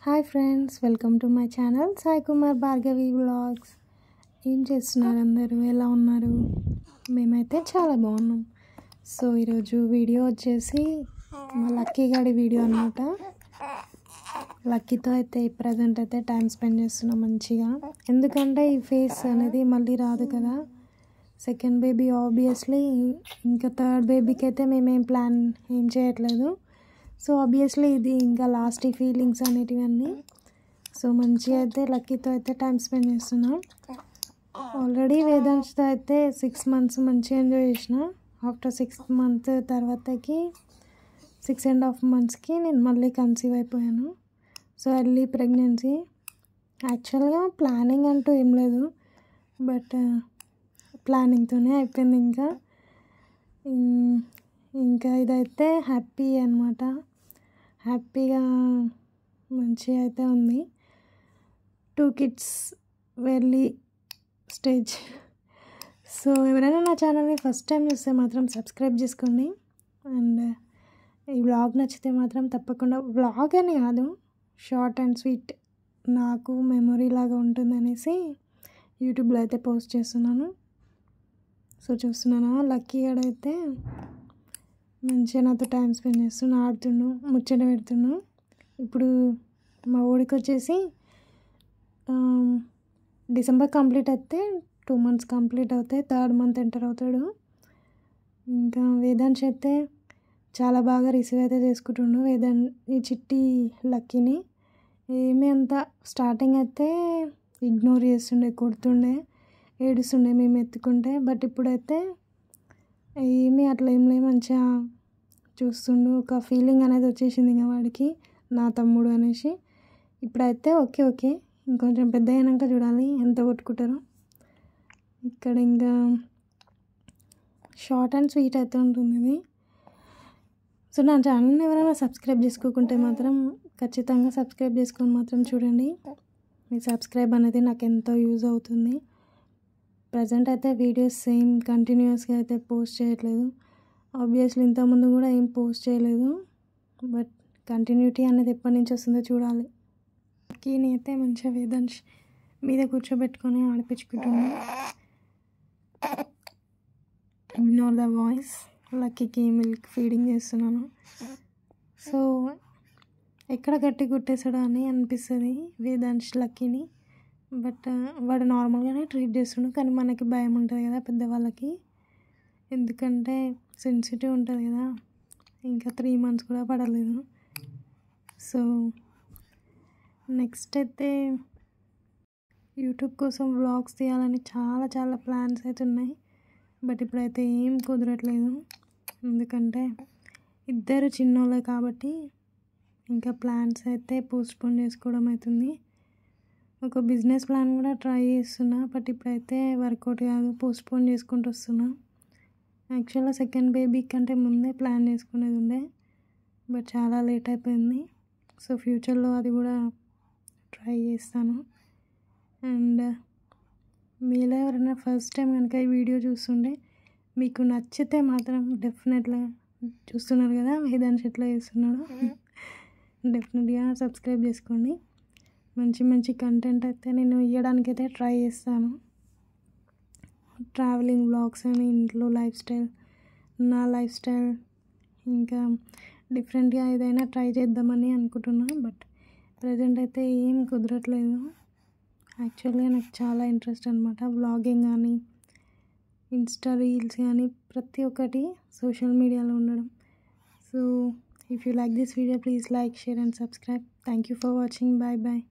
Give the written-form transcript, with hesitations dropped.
Hi friends, welcome to my channel Sai Kumar Bhargavi vlogs. ఏం చేస్తున్నారు అందరూ? ఎలా ఉన్నారు? మేమైతే చాలా బాగున్నాం. సో ఈరోజు వీడియో వచ్చేసి మా లక్కీ గాడి వీడియో అన్నమాట. లక్కీతో అయితే ప్రజెంట్ అయితే టైం స్పెండ్ చేస్తున్నాం మంచిగా. ఎందుకంటే ఈ ఫేస్ అనేది మళ్ళీ రాదు కదా. సెకండ్ బేబీ ఆబ్వియస్లీ, ఇంకా థర్డ్ బేబీకి అయితే మేమేం ప్లాన్ ఏం చేయట్లేదు. సో ఆబ్వియస్లీ ఇది ఇంకా లాస్ట్ ఈ ఫీలింగ్స్ అనేటివన్నీ. సో మంచిగా అయితే లక్కీతో అయితే టైం స్పెండ్ చేస్తున్నాం. ఆల్రెడీ వేదాంశ్తో అయితే 6 months మంచిగా ఎంజాయ్ చేసిన. ఆఫ్టర్ 6 months తర్వాతకి 6.5 monthsకి నేను మళ్ళీ కన్సీవ్ అయిపోయాను. So early pregnancy. యాక్చువల్గా ప్లానింగ్ అంటూ ఏం లేదు, బట్ ప్లానింగ్తోనే అయిపోయింది. ఇంకా ఇదైతే హ్యాపీ అనమాట. హ్యాపీగా మంచిగా అయితే ఉంది. 2 kids ఎర్లీ స్టేజ్. సో ఎవరైనా నా ఛానల్ని ఫస్ట్ టైం చూస్తే మాత్రం సబ్స్క్రైబ్ చేసుకోండి. అండ్ ఈ వ్లాగ్ నచ్చితే మాత్రం తప్పకుండా, వ్లాగ్ అని కాదు, షార్ట్ అండ్ స్వీట్ నాకు మెమొరీ లాగా ఉంటుందనేసి యూట్యూబ్లో అయితే పోస్ట్ చేస్తున్నాను. సో చూస్తున్నాను, లక్కీ గడైతే మంచిగా నాతో టైం స్పెండ్ చేస్తున్నా, ఆడుతుండు, ముచ్చట పెడుతున్నాను. ఇప్పుడు మా ఊడికి వచ్చేసి డిసెంబర్ కంప్లీట్ అయితే 2 months కంప్లీట్ అవుతాయి. 3rd month ఎంటర్ అవుతాడు. ఇంకా వేదాంశ్ అయితే చాలా బాగా రిసీవ్ అయితే చేసుకుంటుండు ఈ చిట్టి లక్కీని. ఏమీ అంత స్టార్టింగ్ అయితే ఇగ్నోర్ చేస్తుండే, కొడుతుండే, ఏడుస్తుండే మేము ఎత్తుకుంటే. బట్ ఇప్పుడైతే ఏమీ అట్లా ఏం లేదు, మంచిగా చూస్తుండు. ఒక ఫీలింగ్ అనేది వచ్చేసింది ఇంకా వాడికి, నా తమ్ముడు అనేసి. ఇప్పుడైతే ఓకే, ఇంకొంచెం పెద్ద అయినాక చూడాలి ఎంత కొట్టుకుంటారో. ఇక్కడ ఇంకా షార్ట్ అండ్ స్వీట్ అయితే ఉంటుంది ఇది. సో నా ఛానల్ని ఎవరైనా సబ్స్క్రైబ్ చేసుకోకుంటే మాత్రం ఖచ్చితంగా సబ్స్క్రైబ్ చేసుకొని మాత్రం చూడండి. మీ సబ్స్క్రైబ్ అనేది నాకు ఎంతో యూజ్ అవుతుంది. ప్రజెంట్ అయితే వీడియోస్ సేమ్ కంటిన్యూస్గా అయితే పోస్ట్ చేయట్లేదు. ఆబ్వియస్లీ ఇంతకుముందు కూడా ఏం పోస్ట్ చేయలేదు, బట్ కంటిన్యూటీ అనేది ఎప్పటి నుంచి వస్తుందో చూడాలి. లక్కీని అయితే మంచిగా వేదాంశ్ మీద కూర్చోబెట్టుకొని ఆడిపించుకుంటున్నాను. Ignore the voice. లక్కీకి మిల్క్ ఫీడింగ్ చేస్తున్నాను. సో ఎక్కడ గట్టి కొట్టేసాడో అని అనిపిస్తుంది వేదాంశ్ లక్కీని. బట్ వాడు నార్మల్గానే ట్రీట్ చేస్తుండు. కానీ మనకి భయం ఉంటుంది కదా పెద్దవాళ్ళకి, ఎందుకంటే సెన్సిటివ్ ఉంటుంది కదా. ఇంకా 3 months కూడా పడలేదు. సో నెక్స్ట్ అయితే యూట్యూబ్ కోసం వ్లాగ్స్ తీయాలని చాలా ప్లాన్స్ అయితే ఉన్నాయి. బట్ ఇప్పుడైతే ఏం కుదరట్లేదు, ఎందుకంటే ఇద్దరు చిన్నోళ్ళే కాబట్టి ఇంకా ప్లాన్స్ అయితే పోస్ట్పోన్ చేసుకోవడం అవుతుంది. ఒక బిజినెస్ ప్లాన్ కూడా ట్రై చేస్తున్నా, బట్ ఇప్పుడైతే వర్కౌట్ కాదు, పోస్ట్పోన్ చేసుకుంటూ వస్తున్నా. యాక్చువల్గా సెకండ్ బేబీ కంటే ముందే ప్లాన్ చేసుకునేది ఉండే, బట్ చాలా లేట్ అయిపోయింది. సో ఫ్యూచర్లో అది కూడా ట్రై చేస్తాను. అండ్ మీలో ఎవరైనా ఫస్ట్ టైం కనుక ఈ వీడియో చూస్తుండే మీకు నచ్చితే మాత్రం డెఫినెట్గా, చూస్తున్నారు కదా వేదాంశ్ ఎట్లా చేస్తున్నాడు, డెఫినెట్గా సబ్స్క్రైబ్ చేసుకోండి. మంచి కంటెంట్ అయితే నేను ఇవ్వడానికైతే ట్రై చేస్తాను. ట్రావెలింగ్ వ్లాగ్స్ అని, ఇంట్లో లైఫ్ స్టైల్, నా లైఫ్ స్టైల్, ఇంకా డిఫరెంట్గా ఏదైనా ట్రై చేద్దామని అనుకుంటున్నాను. బట్ ప్రజెంట్ అయితే ఏం కుదరట్లేదు. యాక్చువల్గా నాకు చాలా ఇంట్రెస్ట్ అనమాట వ్లాగింగ్ కానీ, ఇన్స్టా రీల్స్ కానీ, ప్రతి ఒక్కటి సోషల్ మీడియాలో ఉండడం. So if you like this video please like, share and subscribe. Thank you for watching. Bye bye.